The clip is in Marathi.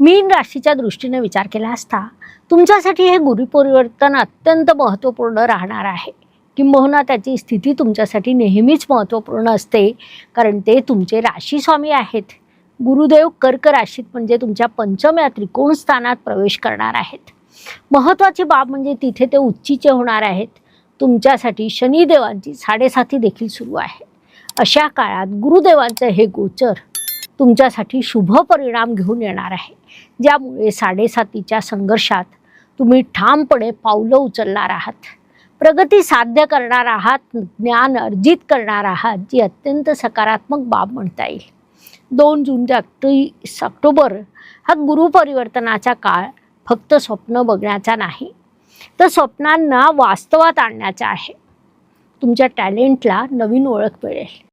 मीन राशीच्या दृष्टीने विचार केला असता तुमच्यासाठी हे गुरुपरिवर्तन अत्यंत महत्त्वपूर्ण राहणार आहे. किंबहुना त्याची स्थिती तुमच्यासाठी नेहमीच महत्त्वपूर्ण असते, कारण ते तुमचे राशी स्वामी आहेत. गुरुदेव कर्क राशीत म्हणजे तुमच्या पंचम या त्रिकोण स्थानात प्रवेश करणार आहेत. महत्त्वाची बाब म्हणजे तिथे ते उच्चीचे होणार आहेत. तुमच्यासाठी शनिदेवांची साडेसाती देखील सुरू आहे. अशा काळात गुरुदेवांचे हे गोचर तुमच्यासाठी शुभ परिणाम घेऊन येणार आहे, ज्यामुळे साडेसातीच्या संघर्षात तुम्ही ठामपणे पावलं उचलणार आहात, प्रगती साध्य करणार आहात, ज्ञान अर्जित करणार आहात, जी अत्यंत सकारात्मक बाब म्हणता येईल. 2 जून ते 31 ऑक्टोबर हा गुरुपरिवर्तनाचा काळ फक्त स्वप्न बघण्याचा नाही, तर स्वप्नांना वास्तवात आणण्याचा आहे. तुमच्या टॅलेंटला नवीन ओळख मिळेल.